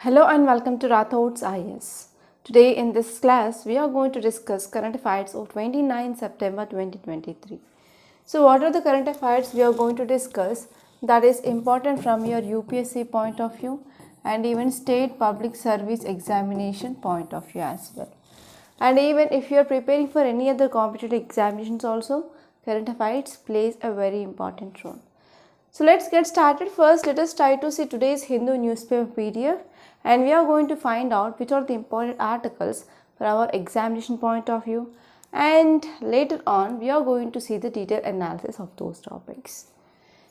Hello and welcome to Rathod's IS. Today in this class we are going to discuss current affairs of 29 September 2023. So what are the current affairs we are going to discuss that is important from your UPSC point of view and even state public service examination point of view as well. And even if you are preparing for any other competitive examinations also, current affairs plays a very important role. So let's get started. First, let us try to see today's Hindu newspaper PDF and we are going to find out which are the important articles for our examination point of view, and later on we are going to see the detailed analysis of those topics.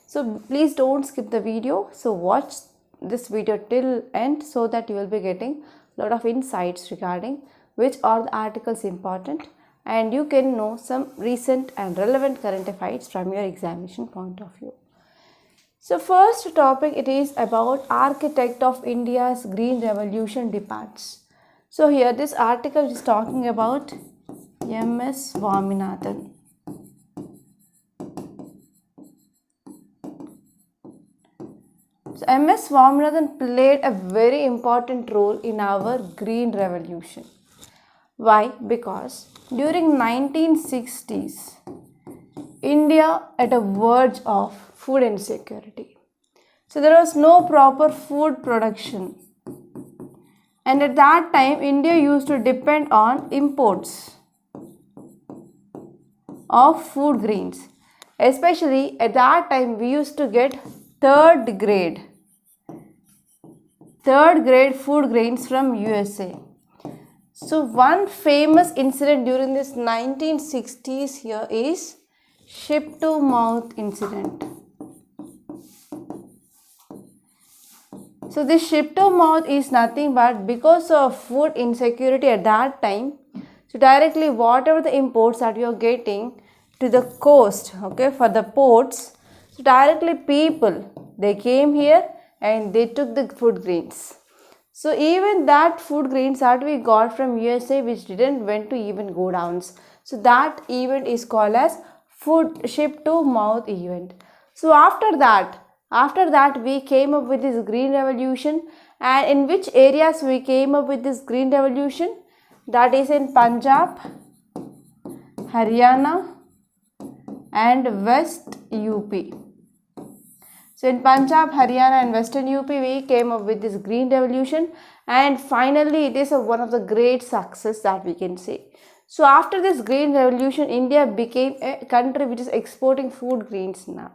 So please don't skip the video. So watch this video till end so that you will be getting a lot of insights regarding which are the articles important and you can know some recent and relevant current affairs from your examination point of view. So first topic, it is about architect of India's Green Revolution departs. So here this article is talking about M.S. Swaminathan. So M.S. Swaminathan played a very important role in our Green Revolution. Why? Because during 1960s, India at a verge of food insecurity. So there was no proper food production. And at that time, India used to depend on imports of food grains. Especially at that time, we used to get third grade food grains from USA. So one famous incident during this 1960s here is ship to mouth incident. So this ship to mouth is nothing but because of food insecurity at that time. So directly whatever the imports that you are getting to the coast, okay, for the ports, so directly people, they came here and they took the food grains. So even that food grains that we got from USA which didn't went to even go downs. So that event is called as food ship to mouth event. So after that we came up with this green revolution, and in which areas we came up with this green revolution? That is in Punjab, Haryana and West UP. So in Punjab, Haryana and Western UP we came up with this green revolution, and finally it is one of the great success that we can say. So after this green revolution, India became a country which is exporting food grains now.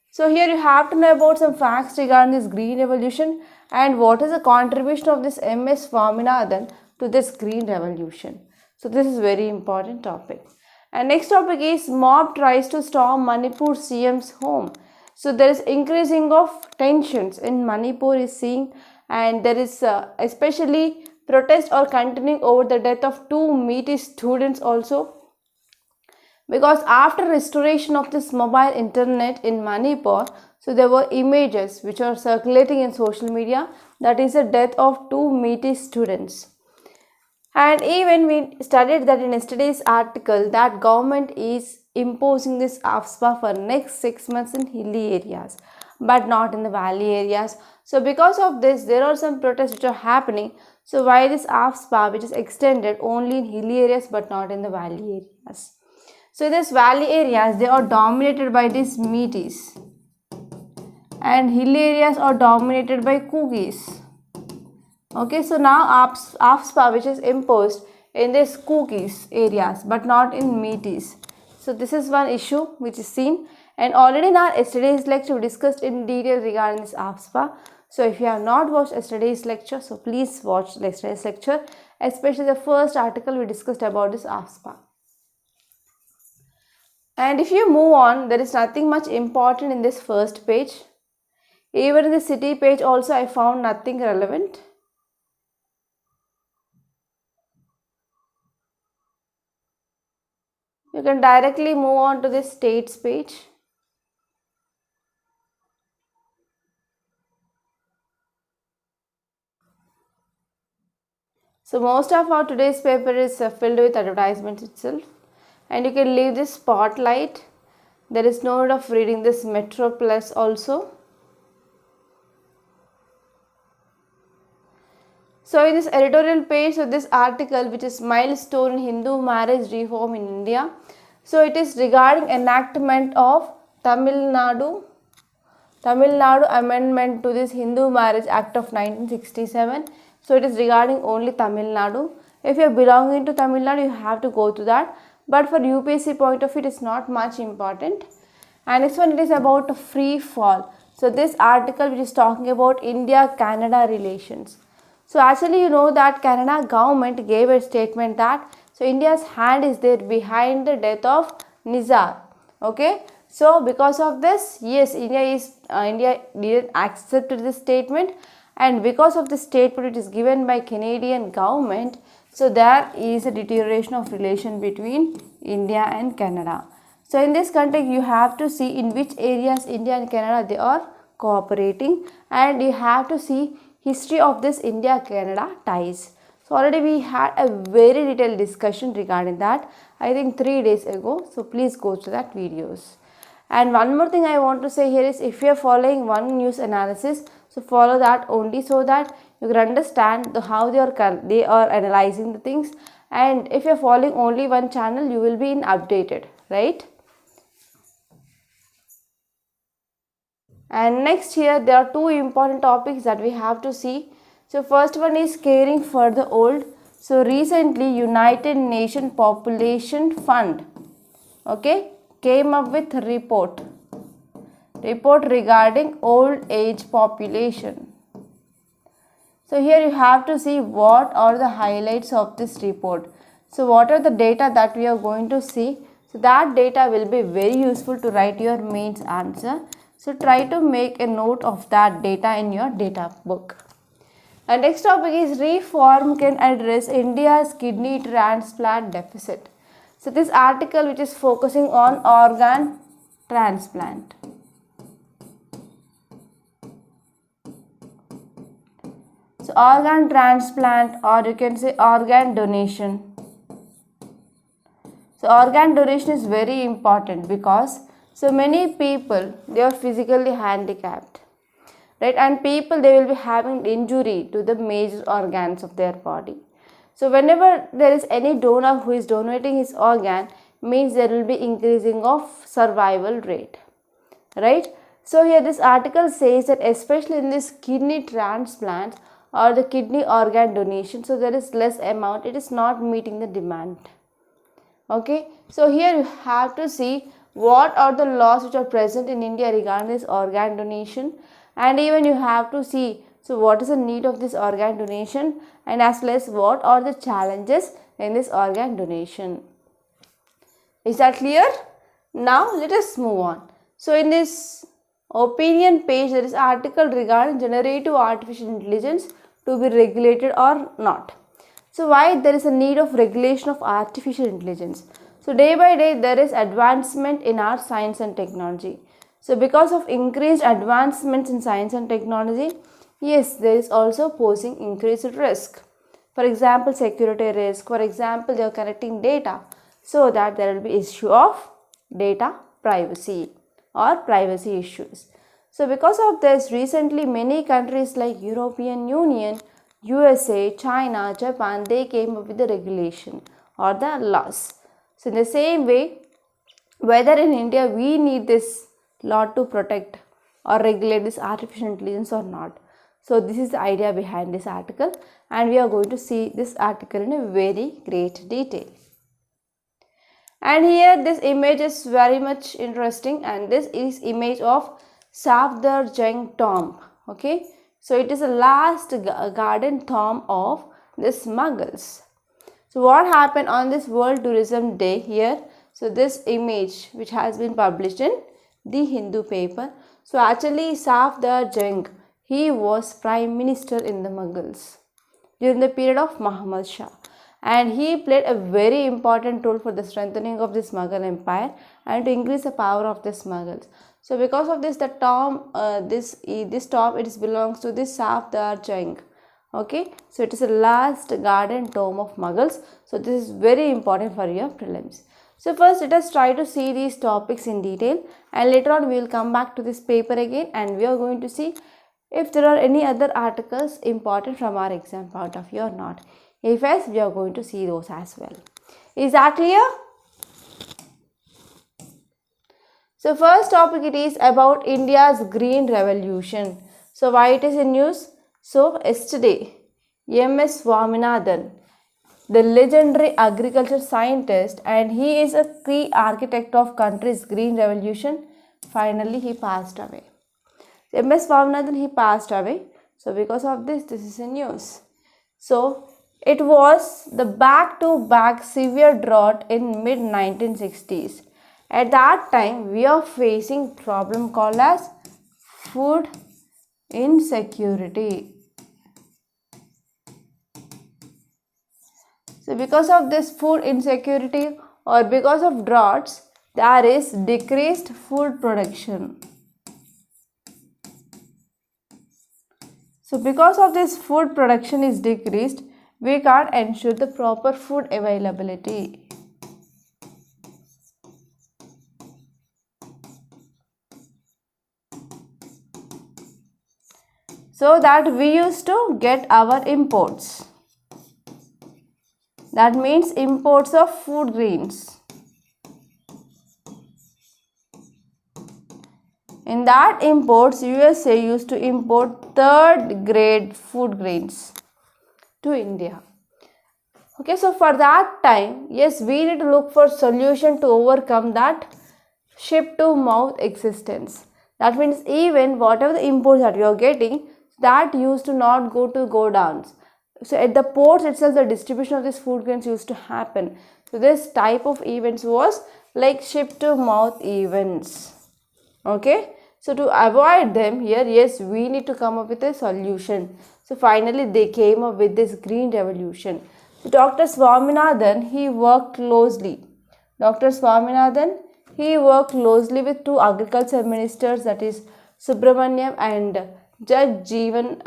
So here you have to know about some facts regarding this green revolution and what is the contribution of this M.S. Swaminathan to this green revolution. So this is very important topic. And next topic is mob tries to storm Manipur CM's home. So there is increasing of tensions in Manipur is seen, and there is especially protest or continuing over the death of two meaty students also. Because after restoration of this mobile internet in Manipur, so there were images which are circulating in social media, that is the death of two meaty students. And even we studied that in yesterday's article that government is imposing this AFSPA for next 6 months in hilly areas but not in the valley areas. So because of this there are some protests which are happening. So why this AFSPA which is extended only in hilly areas but not in the valley areas. So this valley areas, they are dominated by these meaties and hilly areas are dominated by cookies. Okay, so now AFSPA which is imposed in these cookies areas but not in meaties. So this is one issue which is seen, and already in our yesterday's lecture we discussed in detail regarding this AFSPA. So if you have not watched yesterday's lecture, so please watch yesterday's lecture, especially the first article we discussed about this AFSPA. And if you move on, there is nothing much important in this first page. Even in the city page also I found nothing relevant. You can directly move on to the states page. So most of our today's paper is filled with advertisements itself. And you can leave this spotlight. There is no need of reading this Metro Plus also. So in this editorial page, so this article, which is milestone in Hindu marriage reform in India. So it is regarding enactment of Tamil Nadu amendment to this Hindu Marriage Act of 1967. So it is regarding only Tamil Nadu. If you are belonging to Tamil Nadu, you have to go to that. But for UPSC point of view, it is not much important. And next one, it is about free fall. So this article which is talking about India-Canada relations. So actually you know that Canada government gave a statement that so India's hand is there behind the death of Nizar. Okay. So because of this, yes, India didn't accept this statement, and because of the statement it is given by Canadian government. So there is a deterioration of relation between India and Canada. So in this context, you have to see in which areas India and Canada they are cooperating, and you have to see history of this India-Canada ties. So already we had a very detailed discussion regarding that, I think 3 days ago. So please go to that videos. And one more thing I want to say here is, if you are following one news analysis, so follow that only, so that you can understand how they are analyzing the things. And if you are following only one channel, you will be updated, right? And next here there are 2 important topics that we have to see. So first one is caring for the old. So recently United Nations Population Fund, okay, came up with a report regarding old age population. So here you have to see what are the highlights of this report. So what are the data that we are going to see. So that data will be very useful to write your mains answer. So try to make a note of that data in your data book. And next topic is reform can address India's kidney transplant deficit. So this article which is focusing on organ transplant. So organ transplant, or you can say organ donation. So organ donation is very important because so many people they are physically handicapped, right? And people they will be having injury to the major organs of their body. So whenever there is any donor who is donating his organ, means there will be increasing of survival rate, right? So here this article says that especially in this kidney transplant or the kidney organ donation, so there is less amount, it is not meeting the demand. Okay, so here you have to see what are the laws which are present in India regarding this organ donation, and even you have to see so what is the need of this organ donation, and as well as what are the challenges in this organ donation. Is that clear? Now let us move on. So in this opinion page there is article regarding generative artificial intelligence to be regulated or not. So why there is a need of regulation of artificial intelligence? So day by day there is advancement in our science and technology. So because of increased advancements in science and technology, yes, there is also posing increased risk. For example, security risk. For example, they are collecting data, so that there will be issue of data privacy or privacy issues. So because of this, recently many countries like European Union, USA, China, Japan, they came up with the regulation or the laws. So in the same way, whether in India we need this law to protect or regulate this artificial intelligence or not. So this is the idea behind this article, and we are going to see this article in a very great detail. And here this image is very much interesting, and this is image of Safdarjung tomb. Okay, so it is the last garden tomb of the Mughals. So what happened on this World Tourism Day here? So this image which has been published in the Hindu paper. So actually Safdarjung, he was prime minister in the Mughals during the period of Muhammad Shah, and he played a very important role for the strengthening of this Mughal empire and to increase the power of this Mughals. So because of this, the tomb, this tomb, it belongs to this Safdarjung. Okay, so it is the last garden tomb of Mughals. So this is very important for your prelims. So first let us try to see these topics in detail, and later on we will come back to this paper again, and we are going to see if there are any other articles important from our exam point of view or not. If yes, we are going to see those as well. Is that clear? So first topic, it is about India's Green Revolution. So why it is in news? So yesterday, M.S. Swaminathan, the legendary agriculture scientist, and he is a key architect of country's Green Revolution. Finally, he passed away. M.S. Swaminathan, he passed away. So because of this is in news. So it was the back-to-back severe drought in mid-1960s. At that time, we are facing problem called as food insecurity. So because of this food insecurity or because of droughts, there is decreased food production. So because of this food production is decreased, we can't ensure the proper food availability. So that we used to get our imports. That means imports of food grains. In that imports, USA used to import third grade food grains to India. Okay, so for that time, yes, we need to look for solution to overcome that ship to mouth existence. That means even whatever the imports that we are getting, that used to not go to godowns. So at the ports itself, the distribution of these food grains used to happen. So this type of events was like ship to mouth events. Okay, so to avoid them here, yes, we need to come up with a solution. So finally they came up with this Green Revolution. So Dr. Swaminathan, he worked closely. Dr. Swaminathan, he worked closely with two agriculture ministers, that is Subramaniam and Jagjivan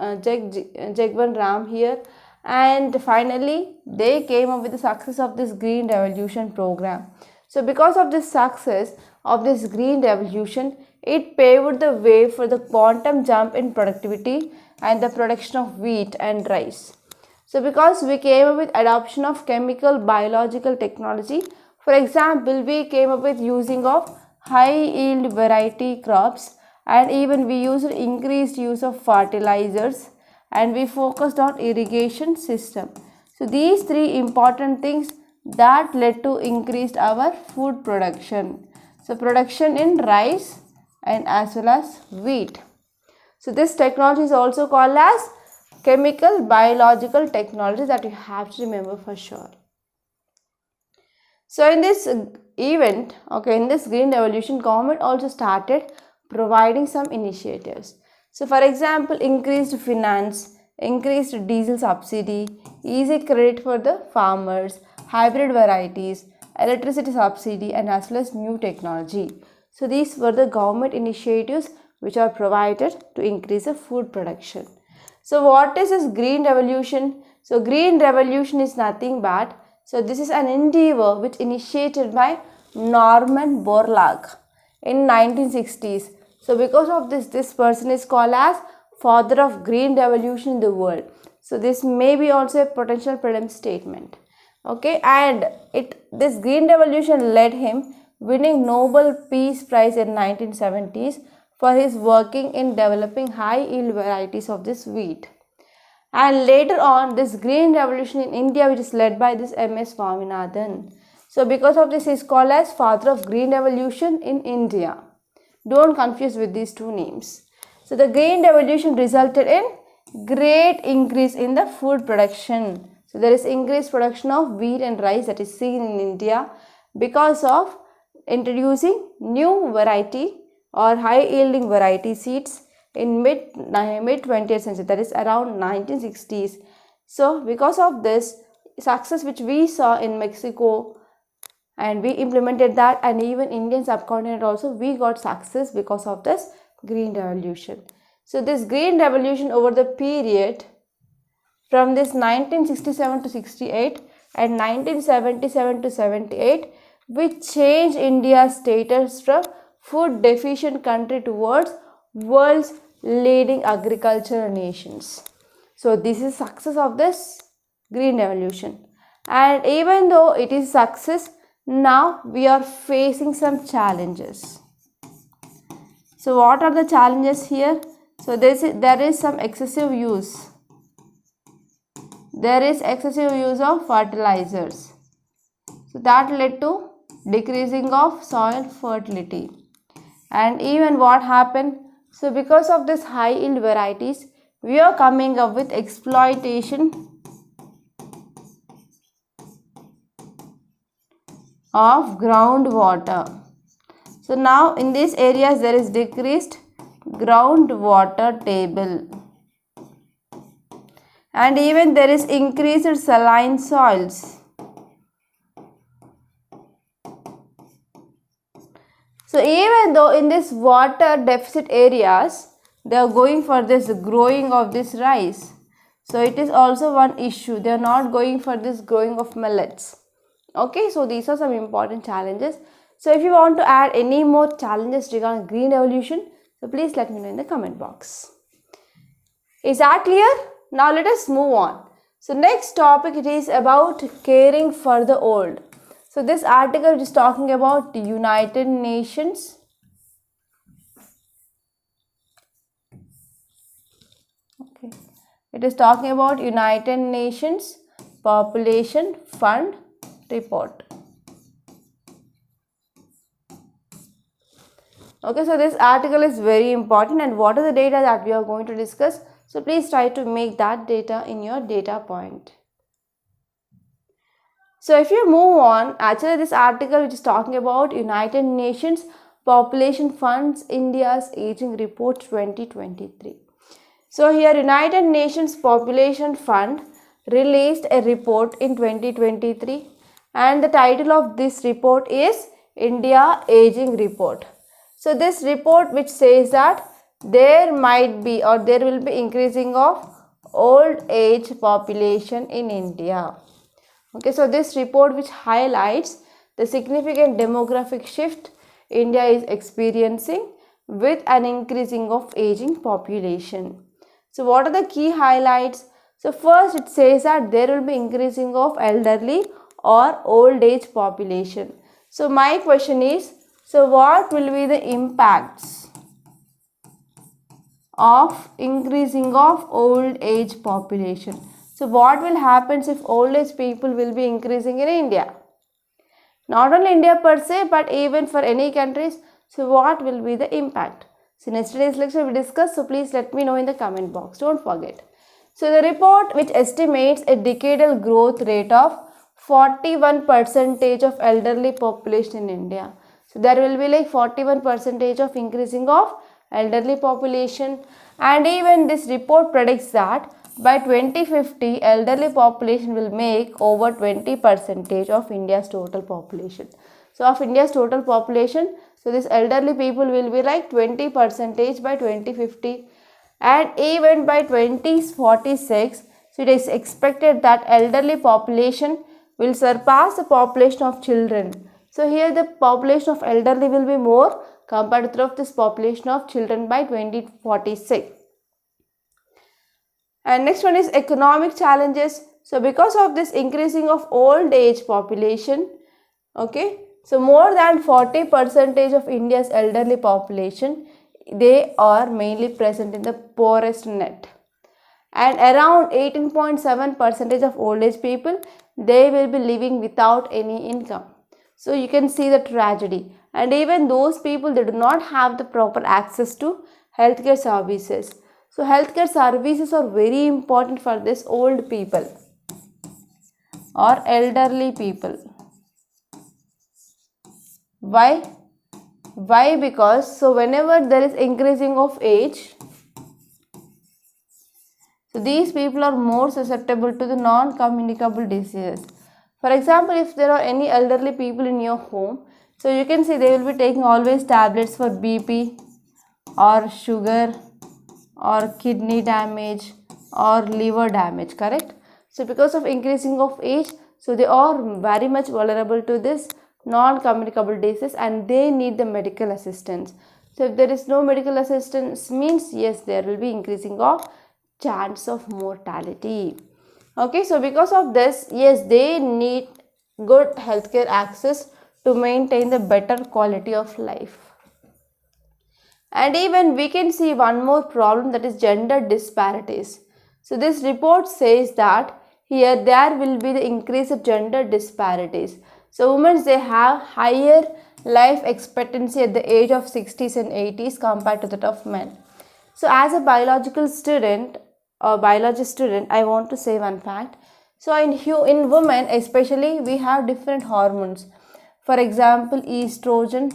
Ram here, and finally they came up with the success of this Green Revolution program. So because of this success of this Green Revolution, it paved the way for the quantum jump in productivity and the production of wheat and rice. So because we came up with adoption of chemical biological technology, for example, we came up with using of high yield variety crops, and even we used increased use of fertilizers, and we focused on irrigation system. So these three important things that led to increased our food production. So production in rice and as well as wheat. So this technology is also called as chemical biological technology, that you have to remember for sure. So in this event, okay, in this Green Revolution, government also started providing some initiatives. So for example, increased finance, increased diesel subsidy, easy credit for the farmers, hybrid varieties, electricity subsidy, and as well as new technology. So these were the government initiatives which are provided to increase the food production. So what is this Green Revolution? So Green Revolution is nothing but, so this is an endeavor which initiated by Norman Borlaug in 1960s. So because of this person is called as father of Green Revolution in the world. So this may be also a potential prelim statement. Okay, and this Green Revolution led him winning Nobel Peace Prize in 1970s for his working in developing high yield varieties of this wheat. And later on, this Green Revolution in India, which is led by this M.S. Swaminathan. So because of this, he is called as father of Green Revolution in India. Don't confuse with these two names. So the Green Revolution resulted in great increase in the food production. So there is increased production of wheat and rice that is seen in India because of introducing new variety or high yielding variety seeds in mid 20th century, that is around 1960s. So because of this success which we saw in Mexico, and we implemented that, and even Indian subcontinent also we got success because of this Green Revolution. So this Green Revolution over the period from this 1967 to 68 and 1977 to 78, which changed India's status from food deficient country towards world's leading agricultural nations. So this is success of this green revolution. And even though it is success, now we are facing some challenges. So what are the challenges here? So there is some excessive use. There is excessive use of fertilizers. So that led to decreasing of soil fertility. And even what happened? So because of this high yield varieties, we are coming up with exploitation of groundwater. So now in these areas there is decreased groundwater table. And even there is increased saline soils. So even though in this water deficit areas, they are going for this growing of this rice. So it is also one issue. They are not going for this growing of millets. Okay, so these are some important challenges. So if you want to add any more challenges regarding green revolution, so please let me know in the comment box. Is that clear? Now let us move on. So next topic, it is about caring for the old. So this article is talking about the United Nations. Okay. It is talking about United Nations Population Fund report. Okay, so this article is very important, and what are the data that we are going to discuss? So please try to make that data in your data point. So if you move on, actually this article which is talking about United Nations Population Fund's India's Aging Report 2023. So here United Nations Population Fund released a report in 2023, and the title of this report is India Aging Report. So this report which says that there might be or there will be increasing of old age population in India. Okay, so this report which highlights the significant demographic shift India is experiencing with an increasing of aging population. So what are the key highlights? So first it says that there will be increasing of elderly or old age population. So my question is, so what will be the impacts of increasing of old age population? So what will happen if old age people will be increasing in India? Not only India per se, but even for any countries. So what will be the impact? So in yesterday's lecture we discussed, so please let me know in the comment box. Don't forget. So the report which estimates a decadal growth rate of 41% of elderly population in India. So there will be like 41% of increasing of elderly population, and even this report predicts that by 2050 elderly population will make over 20% of India's total population. So of India's total population, so this elderly people will be like 20% by 2050, and even by 2046, so it is expected that elderly population will surpass the population of children. So here the population of elderly will be more compared to this population of children by 2046. And next one is economic challenges. So because of this increasing of old age population, okay, so more than 40% of India's elderly population, they are mainly present in the poorest net. And around 18.7% of old age people, they will be living without any income. So you can see the tragedy. And even those people, they do not have the proper access to healthcare services. So healthcare services are very important for this old people or elderly people. Why? Why? Because so whenever there is increasing of age, so these people are more susceptible to the non-communicable diseases. For example, if there are any elderly people in your home, so you can see they will be taking always tablets for BP or sugar or kidney damage or liver damage, correct? So because of increasing of age, so they are very much vulnerable to this non-communicable disease and they need the medical assistance. So if there is no medical assistance, means yes, there will be increasing of chance of mortality. Okay, so because of this, yes, they need good healthcare access to maintain the better quality of life. And even we can see one more problem, that is gender disparities. So this report says that here there will be the increased gender disparities. So women, they have higher life expectancy at the age of 60s and 80s compared to that of men. So as a biological student or biology student, I want to say one fact. So in women especially, we have different hormones. For example, estrogen.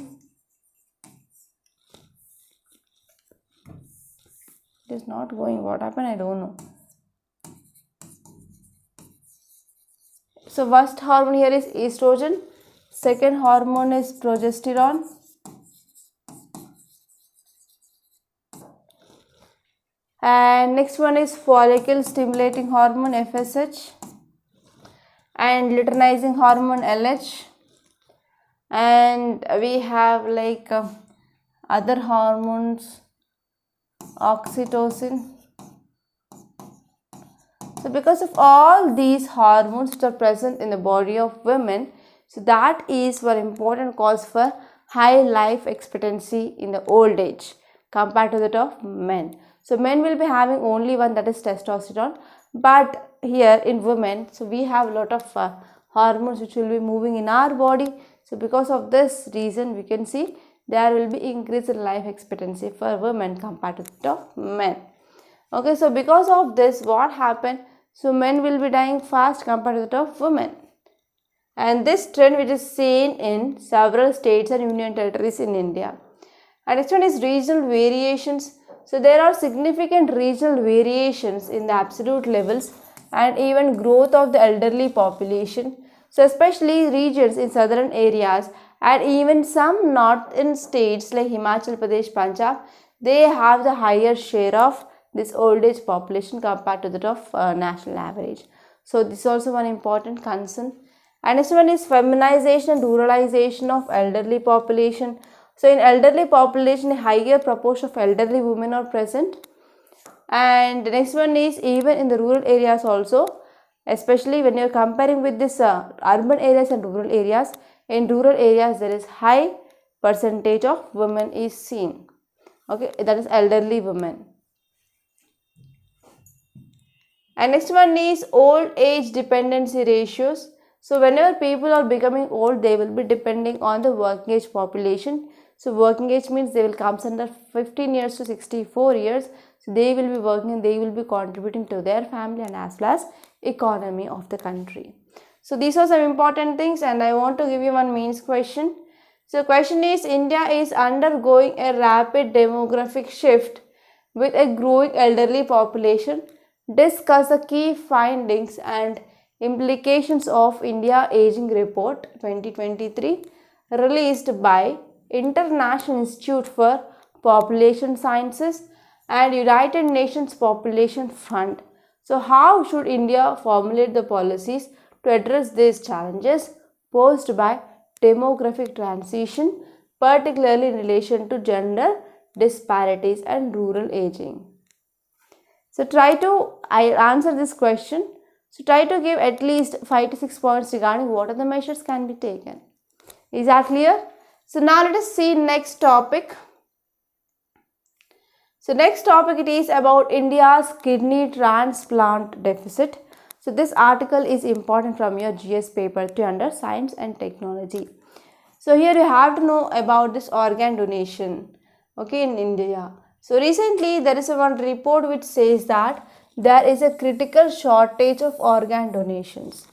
It is not going. What happened? I don't know. So first hormone here is estrogen. Second hormone is progesterone. And next one is follicle stimulating hormone, FSH. And luteinizing hormone, LH. And we have like other hormones, oxytocin. So because of all these hormones which are present in the body of women, so that is one important cause for high life expectancy in the old age compared to that of men. So men will be having only one, that is testosterone, but here in women, so we have a lot of hormones which will be moving in our body. So because of this reason, we can see there will be increased life expectancy for women compared to that of men. Okay, so because of this, what happened? So men will be dying fast compared to that of women. And this trend which is seen in several states and union territories in India. And next one is regional variations. So there are significant regional variations in the absolute levels and even growth of the elderly population. So especially regions in southern areas and even some northern states like Himachal Pradesh, Punjab, they have the higher share of this old age population compared to that of national average. So this is also one important concern. And next one is feminization and ruralization of elderly population. So in elderly population, a higher proportion of elderly women are present. And the next one is even in the rural areas also, especially when you are comparing with this urban areas and rural areas. In rural areas, there is high percentage of women is seen. Okay, that is elderly women. And next one is old age dependency ratios. So whenever people are becoming old, they will be depending on the working age population. So working age means they will come under 15 years to 64 years. So they will be working and they will be contributing to their family and as well as economy of the country. So these are some important things, and I want to give you one mains question. So question is, India is undergoing a rapid demographic shift with a growing elderly population. Discuss the key findings and implications of India Aging Report 2023 released by International Institute for Population Sciences and United Nations Population Fund. So how should India formulate the policies to address these challenges posed by demographic transition, particularly in relation to gender disparities and rural aging? So try to answer this question. So try to give at least 5 to 6 points regarding what are the measures can be taken. Is that clear? So now let us see next topic. So next topic, it is about India's kidney transplant deficit. So this article is important from your GS paper 3 under science and technology. So here you have to know about this organ donation, okay, in India. So recently there is one report which says that there is a critical shortage of organ donations.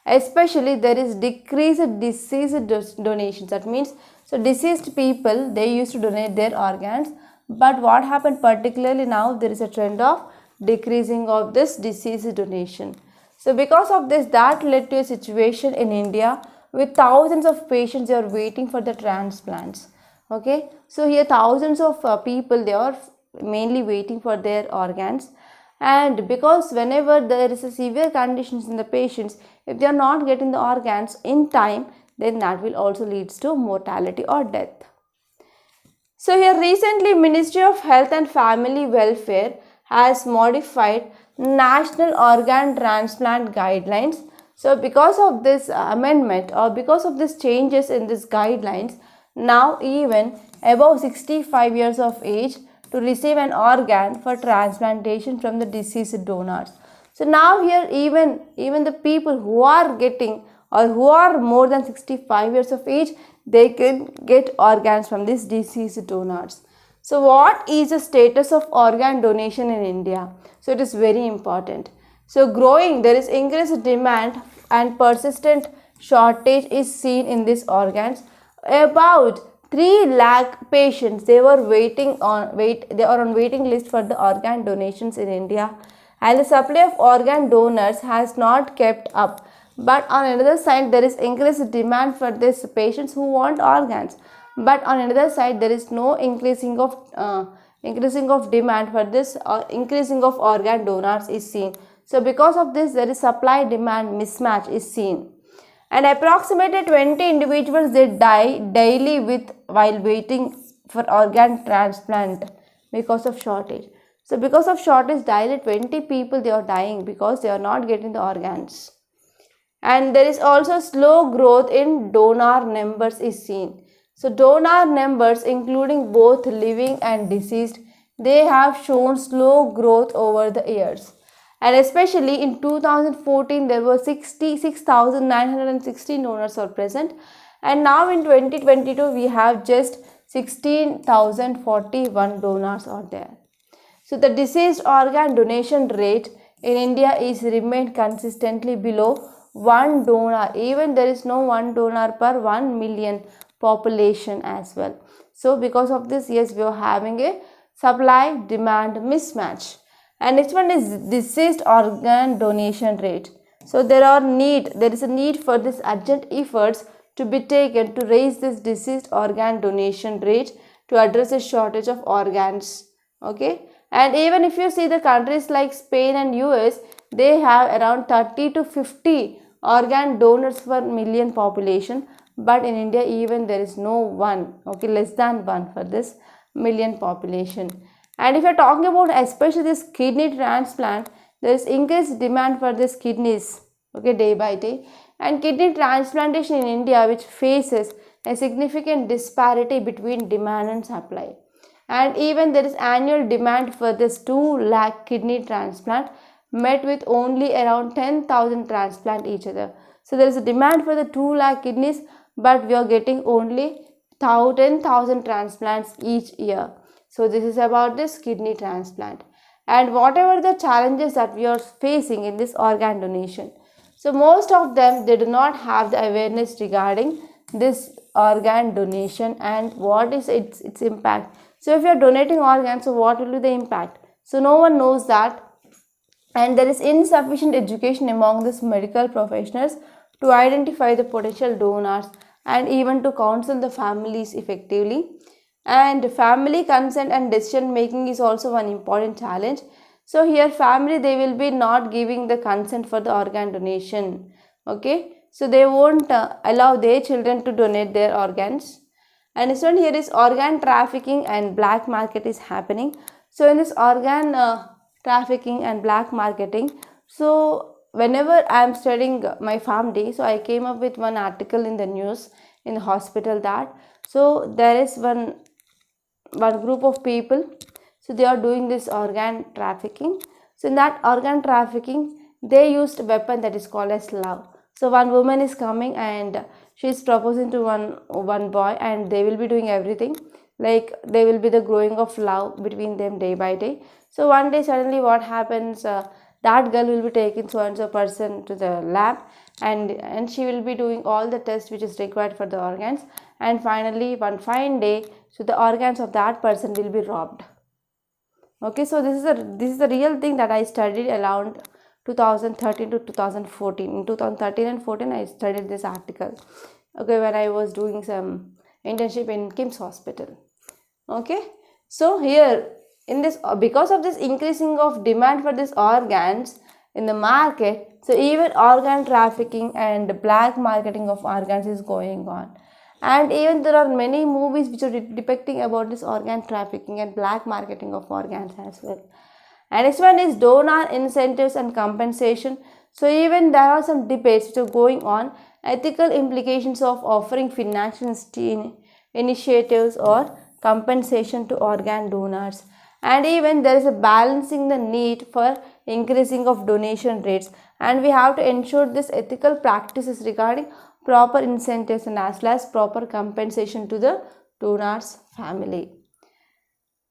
Especially there is decreased deceased donations. That means, so deceased people, they used to donate their organs, but what happened particularly now, there is a trend of decreasing of this deceased donation. So because of this, that led to a situation in India with thousands of patients, they are waiting for the transplants. Okay, so here thousands of people, they are mainly waiting for their organs. And because whenever there is a severe conditions in the patients, if they are not getting the organs in time, then that will also leads to mortality or death. So here recently Ministry of Health and Family Welfare has modified National Organ Transplant Guidelines. So because of this amendment or because of these changes in these guidelines, now even above 65 years of age to receive an organ for transplantation from the deceased donors. So now here even the people who are getting or who are more than 65 years of age, they can get organs from these deceased donors. So what is the status of organ donation in India? So it is very important. So there is increased demand and persistent shortage is seen in these organs. About 3 lakh patients, they are on waiting list for the organ donations in India, and the supply of organ donors has not kept up. But on another side, there is increased demand for these patients who want organs. But on another side, there is no increasing of demand for this, increasing of organ donors is seen. So because of this, there is supply demand mismatch is seen. And approximately 20 individuals, they die daily while waiting for organ transplant because of shortage. So because of shortage, daily 20 people they are dying because they are not getting the organs. And there is also slow growth in donor numbers is seen. So donor numbers, including both living and deceased, they have shown slow growth over the years. And especially in 2014, there were 66,916 donors are present. And now in 2022, we have just 16,041 donors are there. So the deceased organ donation rate in India is remained consistently below 1 donor. Even there is no 1 donor per 1 million population as well. So because of this, yes, we are having a supply demand mismatch. And next one is deceased organ donation rate. So there is a need for this urgent efforts to be taken to raise this deceased organ donation rate to address the shortage of organs. Okay, and even if you see the countries like Spain and US, they have around 30 to 50 organ donors per million population, but in India even there is no one, okay, less than 1 for this million population. And if you are talking about especially this kidney transplant, there is increased demand for these kidneys, okay, day by day. And kidney transplantation in India, which faces a significant disparity between demand and supply. And even there is annual demand for this 2 lakh kidney transplant met with only around 10,000 transplant each other. So there is a demand for the 2 lakh kidneys, but we are getting only 10,000 transplants each year. So this is about this kidney transplant. And whatever the challenges that we are facing in this organ donation, so most of them, they do not have the awareness regarding this organ donation and what is its impact. So if you are donating organs, so what will be the impact? So no one knows that. And there is insufficient education among these medical professionals to identify the potential donors and even to counsel the families effectively. And family consent and decision making is also one important challenge. So here family, they will be not giving the consent for the organ donation. Okay, so they won't allow their children to donate their organs. And this one here is organ trafficking and black market is happening. So in this organ trafficking and black marketing, so whenever I am studying my PharmD, so I came up with one article in the news in the hospital that, so there is one group of people, so they are doing this organ trafficking. So in that organ trafficking, they used a weapon that is called as love. So one woman is coming and she is proposing to one boy, and they will be doing everything, like they will be the growing of love between them day by day. So one day suddenly what happens, that girl will be taking so and so person to the lab, and she will be doing all the tests which is required for the organs, and finally one fine day, so the organs of that person will be robbed. Okay, so this is the real thing that I studied around 2013 to 2014. In 2013 and 14 I studied this article, okay, when I was doing some internship in Kim's hospital. Okay, so here in this, because of this increasing of demand for these organs in the market, so even organ trafficking and black marketing of organs is going on. and even there are many movies which are depicting about this organ trafficking and black marketing of organs as well. And next one is donor incentives and compensation. So even there are some debates which are going on ethical implications of offering financial initiatives or compensation to organ donors. And even there is a balancing the need for increasing of donation rates, and we have to ensure this ethical practices regarding proper incentives and as well as proper compensation to the donor's family.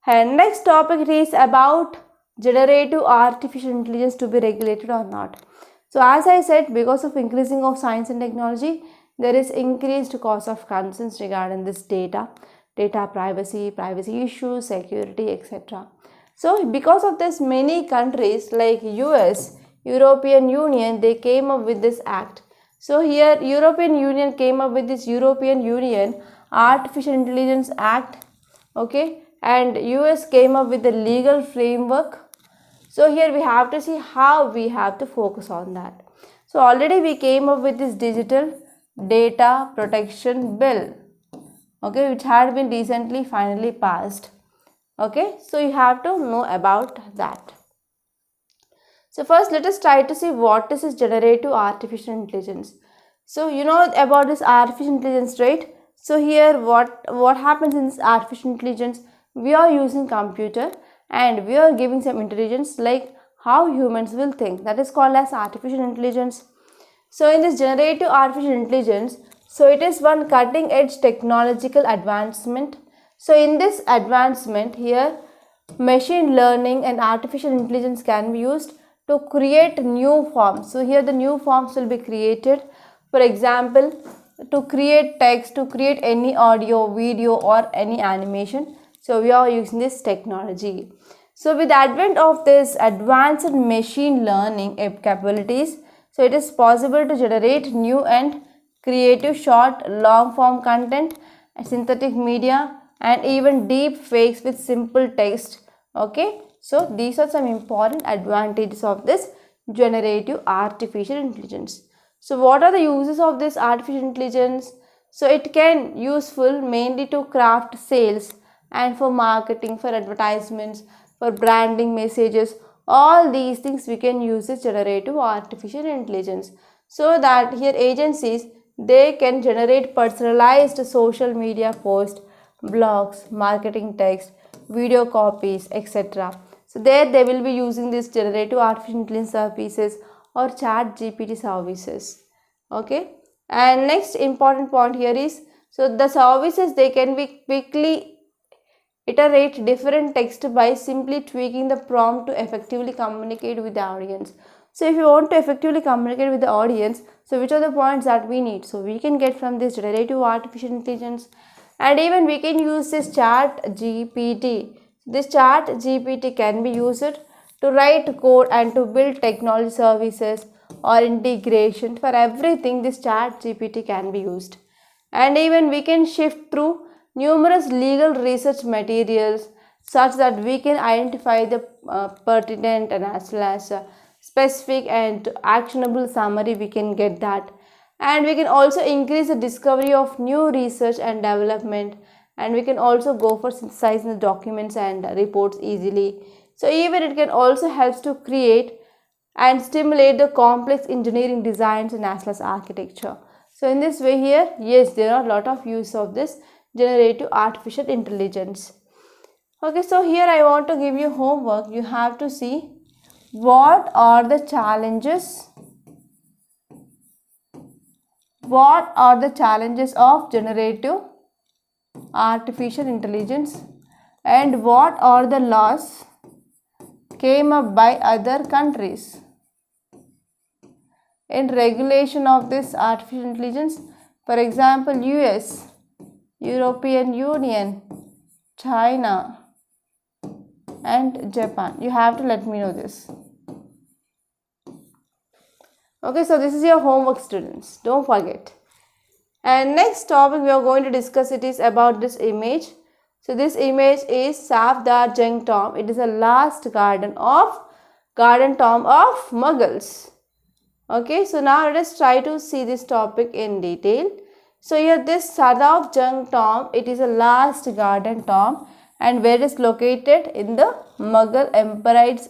And next topic is about generative artificial intelligence to be regulated or not. So as I said, because of increasing of science and technology, there is increased cause of concerns regarding this data privacy issues, security, etc. So because of this, many countries like US, European Union, they came up with this act. So here European Union came up with this European Union Artificial Intelligence Act, okay, and US came up with the legal framework. So here we have to see how we have to focus on that. So already we came up with this Digital Data Protection Bill, okay, which had been recently finally passed. Okay, so you have to know about that. So first let us try to see what is this generative artificial intelligence. So you know about this artificial intelligence, right? So here what happens in this artificial intelligence, we are using computer and we are giving some intelligence like how humans will think. That is called as artificial intelligence. So in this generative artificial intelligence, so it is one cutting edge technological advancement. So in this advancement here, machine learning and artificial intelligence can be used to create new forms. So here the new forms will be created. For example, to create text, to create any audio, video or any animation. So we are using this technology. So with the advent of this advanced machine learning capabilities, so it is possible to generate new and creative short, long form content, synthetic media and even deep fakes with simple text. Okay, so these are some important advantages of this generative artificial intelligence. So what are the uses of this artificial intelligence? So it can useful mainly to craft sales and for marketing, for advertisements, for branding messages. All these things we can use this generative artificial intelligence. So that here agencies, they can generate personalized social media posts, blogs, marketing text, video copies, etc. So there they will be using this generative artificial intelligence services or chat GPT services. Okay, and next important point here is, so the services, they can be quickly iterate different text by simply tweaking the prompt to effectively communicate with the audience. So if you want to effectively communicate with the audience, so which are the points that we need? So we can get from this generative artificial intelligence, and even we can use this chat GPT. This chat GPT can be used to write code and to build technology services or integration. For everything this chat GPT can be used. And even we can shift through numerous legal research materials such that we can identify the pertinent and as well as specific and actionable summary, we can get that. And we can also increase the discovery of new research and development, and we can also go for synthesizing the documents and reports easily. So even it can also help to create and stimulate the complex engineering designs and as well as architecture. So in this way here, yes, there are a lot of use of this generative artificial intelligence. Okay, so here I want to give you homework. You have to see what are the challenges of generative artificial intelligence and what are the laws came up by other countries in regulation of this artificial intelligence. For example, US, European Union, China and Japan. You have to let me know this. Okay, so this is your homework, students. Don't forget. And next topic we are going to discuss, it is about this image. So this image is Safdar Jung tomb. It is the last garden tomb of Mughals. Okay, so now let us try to see this topic in detail. So here this Sadaf Jung tomb, it is a last garden tomb, and where it is located in the Mughal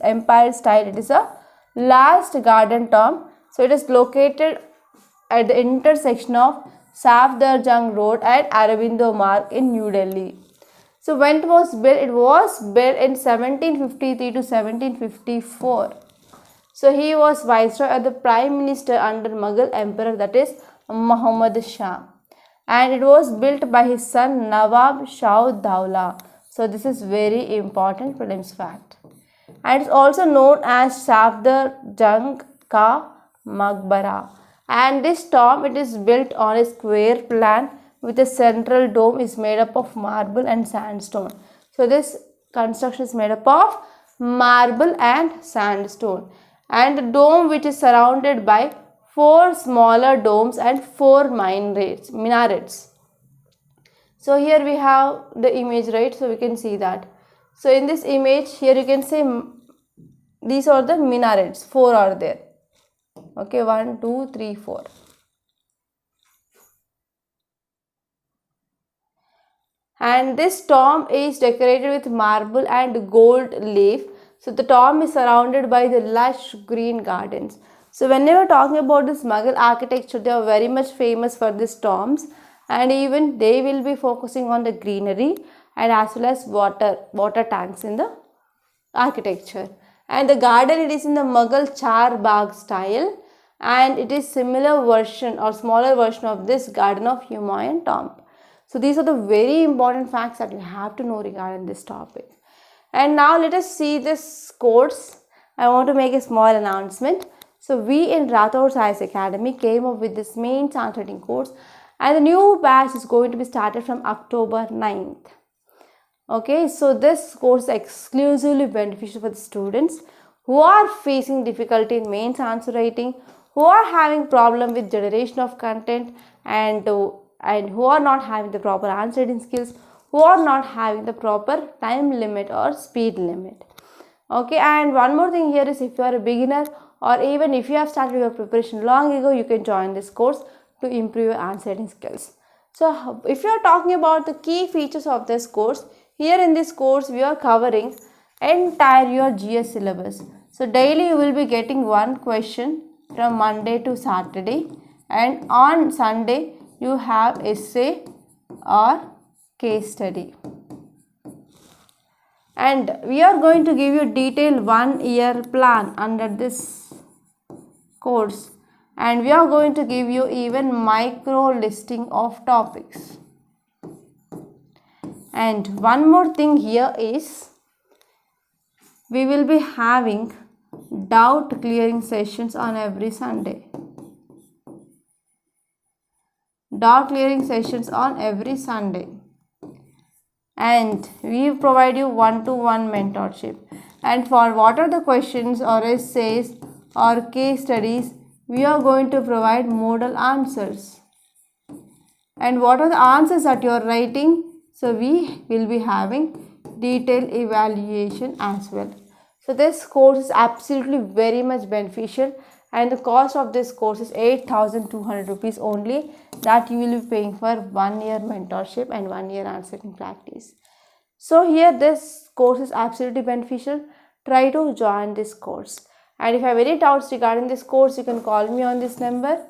empire style. It is a last garden tomb. So it is located at the intersection of Safdar Road and Arabindo Marg in New Delhi. So when it was built? It was built in 1753 to 1754. So he was viceroy or the prime minister under Mughal emperor, that is Muhammad Shah. And it was built by his son Nawab Shah Daula. So this is very important prelims fact. And it's also known as Safdar Jung Ka Maqbara. And this tomb, it is built on a square plan with a central dome, is made up of marble and sandstone. So this construction is made up of marble and sandstone. And the dome, which is surrounded by 4 smaller domes and 4 minarets. So here we have the image, right? So we can see that. So in this image, here you can see these are the minarets. 4 are there. Okay, 1, 2, 3, 4. And this tomb is decorated with marble and gold leaf. So the tomb is surrounded by the lush green gardens. So whenever talking about this Mughal architecture, they are very much famous for these tombs, and even they will be focusing on the greenery and as well as water tanks in the architecture. And the garden, it is in the Mughal Char Bagh style, and it is similar version or smaller version of this Garden of Humayun tomb. So these are the very important facts that you have to know regarding this topic. And now let us see this course. I want to make a small announcement. So we in Rathod Science Academy came up with this main handwriting course, and the new batch is going to be started from October 9th. Okay, so this course is exclusively beneficial for the students who are facing difficulty in mains answer writing, who are having problem with generation of content, and who are not having the proper answer writing skills, who are not having the proper time limit or speed limit. Okay, and one more thing here is, if you are a beginner or even if you have started your preparation long ago, you can join this course to improve your answer writing skills. So if you are talking about the key features of this course, here in this course we are covering entire your GS syllabus. So daily you will be getting one question from Monday to Saturday, and on Sunday you have essay or case study. And we are going to give you detailed 1 year plan under this course, and we are going to give you even micro listing of topics. And one more thing here is, we will be having doubt clearing sessions on every Sunday. Doubt clearing sessions on every Sunday. And we provide you one-to-one mentorship. And for what are the questions or essays or case studies, we are going to provide model answers. And what are the answers that you are writing? So we will be having detailed evaluation as well. So this course is absolutely very much beneficial, and the cost of this course is 8,200 rupees only, that you will be paying for 1 year mentorship and 1 year answering practice. So here this course is absolutely beneficial. Try to join this course. And if you have any doubts regarding this course, you can call me on this number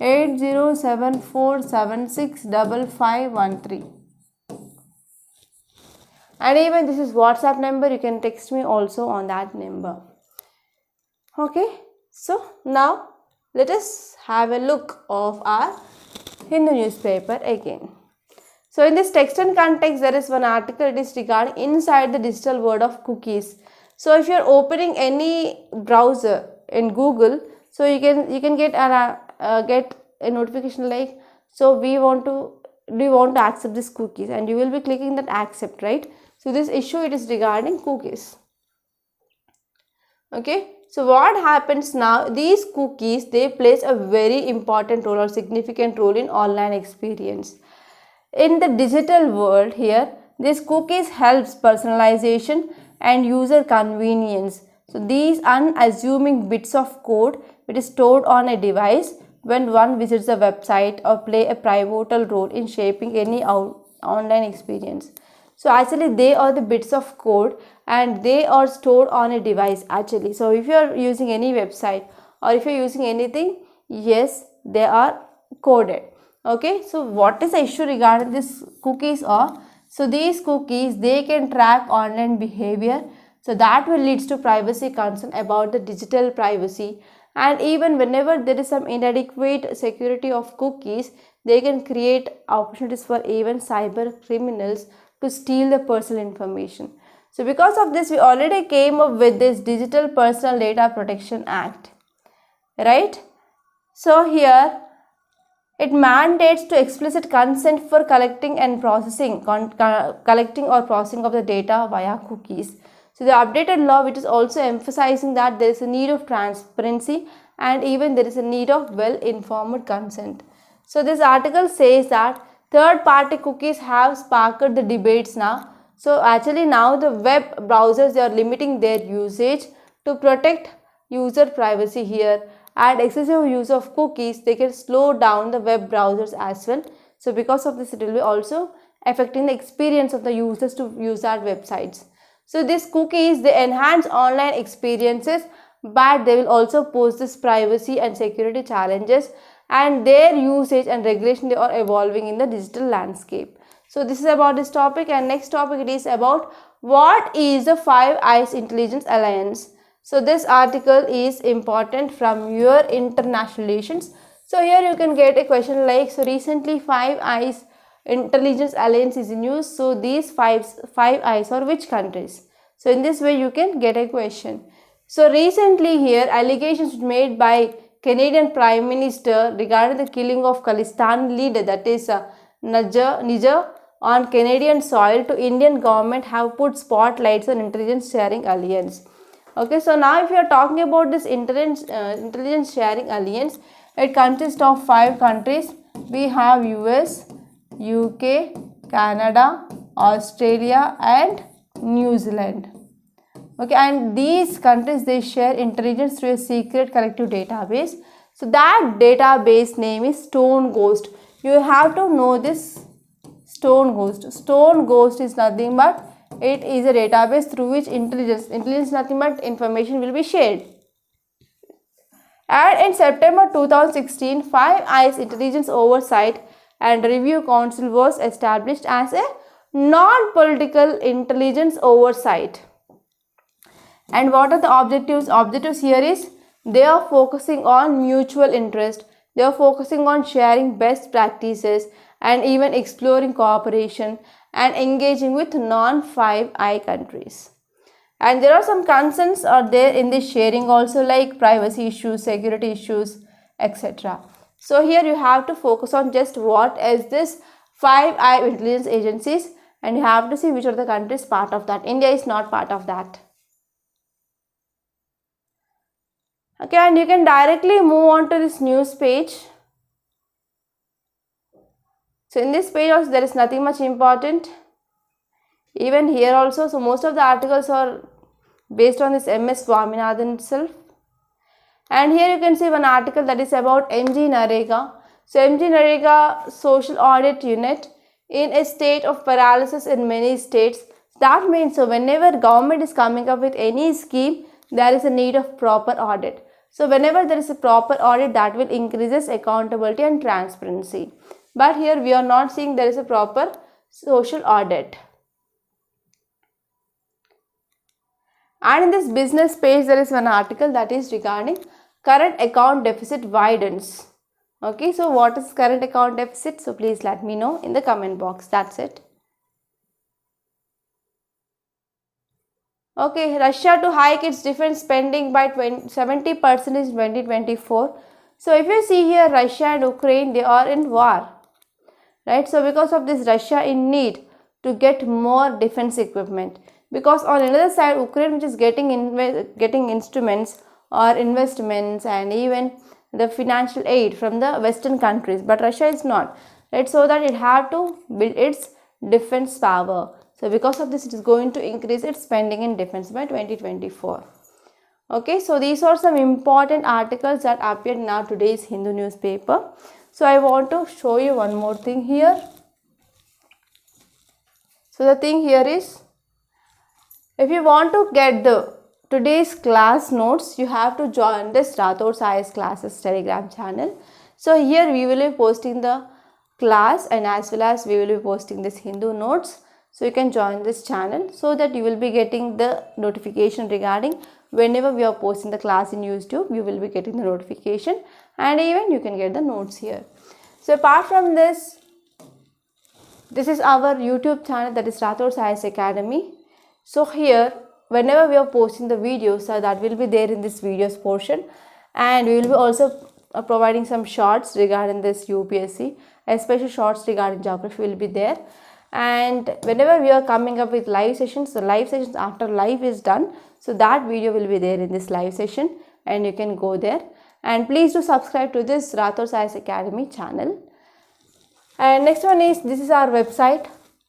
8074765513. And even this is WhatsApp number, you can text me also on that number. Okay, so now let us have a look of our Hindu newspaper again. So in this text and context, there is one article, it is regarding inside the digital world of cookies. So if you are opening any browser in Google, so you can get a notification like, so do you want to accept this cookies, and you will be clicking that accept, right? So this issue, it is regarding cookies. Okay, so what happens now, these cookies, they plays a very important role or significant role in online experience. In the digital world here, these cookies helps personalization and user convenience. So these unassuming bits of code, which is stored on a device, when one visits a website or play a pivotal role in shaping any online experience. So actually they are the bits of code and they are stored on a device actually. So if you are using any website or if you are using anything, yes, they are coded. Okay, so what is the issue regarding this cookies are? So these cookies, they can track online behavior. So that will lead to privacy concern about the digital privacy, and even whenever there is some inadequate security of cookies, they can create opportunities for even cyber criminals to steal the personal information. So because of this, we already came up with this Digital Personal Data Protection Act, right? So here it mandates to explicit consent for collecting or processing of the data via cookies. So the updated law, which is also emphasizing that there is a need of transparency and even there is a need of well-informed consent. So this article says that third-party cookies have sparked the debates now. So actually now the web browsers, they are limiting their usage to protect user privacy here, and excessive use of cookies, they can slow down the web browsers as well. So because of this, it will be also affecting the experience of the users to use our websites. So these cookies, they enhance online experiences, but they will also pose this privacy and security challenges, and their usage and regulation, they are evolving in the digital landscape. So this is about this topic, and next topic it is about what is the Five Eyes Intelligence Alliance. So this article is important from your international relations. So here you can get a question like, so recently Five Eyes Intelligence Alliance is in news. So these five eyes are which countries? So in this way you can get a question. So recently here allegations made by Canadian Prime Minister regarding the killing of Khalistan leader, that is Niger, on Canadian soil to Indian government have put spotlights on intelligence sharing alliance. Okay, so now if you are talking about this intelligence sharing alliance, it consists of 5 countries. We have US, UK, Canada, Australia and New Zealand. Okay, and these countries, they share intelligence through a secret collective database. So that database name is Stone Ghost. You have to know this Stone Ghost. Stone Ghost is nothing but it is a database through which intelligence nothing but information will be shared. And in September 2016, Five Eyes Intelligence Oversight and Review Council was established as a non-political intelligence oversight. And what are the objectives? Objectives here is they are focusing on mutual interest. They are focusing on sharing best practices and even exploring cooperation and engaging with non-Five Eye countries. And there are some concerns are there in this sharing also, like privacy issues, security issues, etc. So here you have to focus on just what is this Five Eye intelligence agencies, and you have to see which are the countries part of that. India is not part of that. Okay, and you can directly move on to this news page. So in this page also there is nothing much important. Even here also, so most of the articles are based on this MS Swaminathan itself. And here you can see one article that is about MG Narega. So MG Narega Social Audit Unit in a state of paralysis in many states. That means so whenever government is coming up with any scheme, there is a need of proper audit. So whenever there is a proper audit, that will increases accountability and transparency. But here we are not seeing there is a proper social audit. And in this business page, there is one article that is regarding current account deficit widens. Okay, so what is current account deficit? So please let me know in the comment box. That's it. Okay, Russia to hike its defense spending by 70% in 2024. So if you see here, Russia and Ukraine, they are in war, right? So because of this, Russia in need to get more defense equipment, because on another side, Ukraine, which is getting instruments or investments and even the financial aid from the Western countries, but Russia is not, right? So that it have to build its defense power. So because of this, it is going to increase its spending in defense by 2024. Okay, so these are some important articles that appeared in our today's Hindu newspaper. So I want to show you one more thing here. So the thing here is, if you want to get the today's class notes, you have to join this Rathod Science Classes Telegram channel. So here we will be posting the class, and as well as we will be posting this Hindu notes. So you can join this channel so that you will be getting the notification regarding whenever we are posting the class in YouTube. You will be getting the notification, and even you can get the notes here. So apart from this, this is our YouTube channel, that is Rathod Science Academy. So here, whenever we are posting the videos, that will be there in this videos portion, and we will be also providing some shorts regarding this UPSC, especially shorts regarding geography will be there. And whenever we are coming up with live sessions, the live sessions after live is done, so that video will be there in this live session, and you can go there. And please do subscribe to this Rathod Science Academy channel. And next one is, this is our website.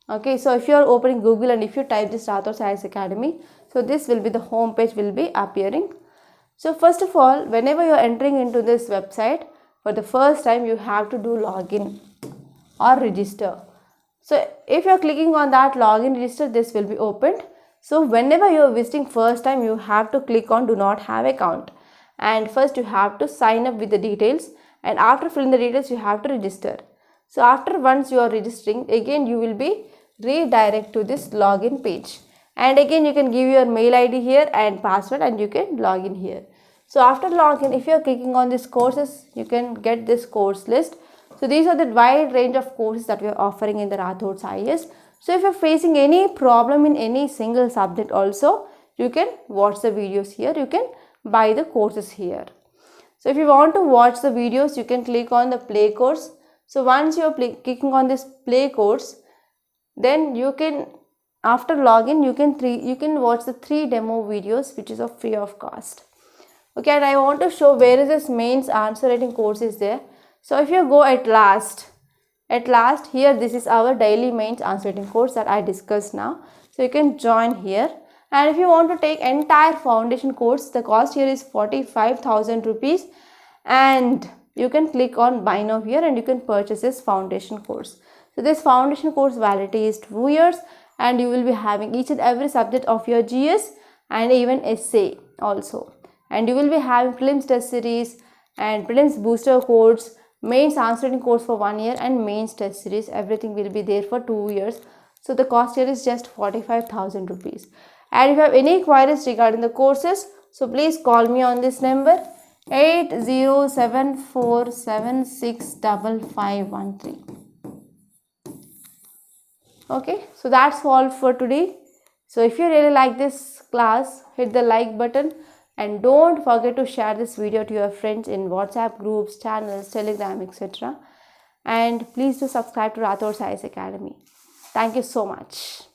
Okay, so if you are opening Google and if you type this Rathod Science Academy, so this will be the home page will be appearing. So first of all, whenever you are entering into this website for the first time, you have to do login or register. So if you are clicking on that login register, this will be opened. So whenever you are visiting first time, you have to click on do not have account, and first you have to sign up with the details, and after filling the details you have to register. So after once you are registering, again you will be redirect to this login page, and again you can give your mail ID here and password, and you can log in here. So after login, if you are clicking on this courses, you can get this course list. So these are the wide range of courses that we are offering in the Rathod Science. So if you are facing any problem in any single subject also, you can watch the videos here, you can buy the courses here. So if you want to watch the videos, you can click on the play course. So once you are clicking on this play course, then you can, after login, you can watch the 3 demo videos which is of free of cost. Okay, and I want to show where is this mains answer writing course is there. So if you go at last here, this is our daily mains answer writing course that I discussed now. So you can join here, and if you want to take entire foundation course, the cost here is 45,000 rupees, and you can click on buy now here, and you can purchase this foundation course. So this foundation course validity is 2 years, and you will be having each and every subject of your GS and even essay also, and you will be having prelims test series and prelims booster course, mains answering course for 1 year, and mains test series. Everything will be there for 2 years. So the cost here is just 45,000 rupees. And if you have any queries regarding the courses, so please call me on this number 8074765513. Okay, so that's all for today. So if you really like this class, hit the like button, and don't forget to share this video to your friends in WhatsApp groups, channels, Telegram, etc. And please do subscribe to Rathod Science Academy. Thank you so much.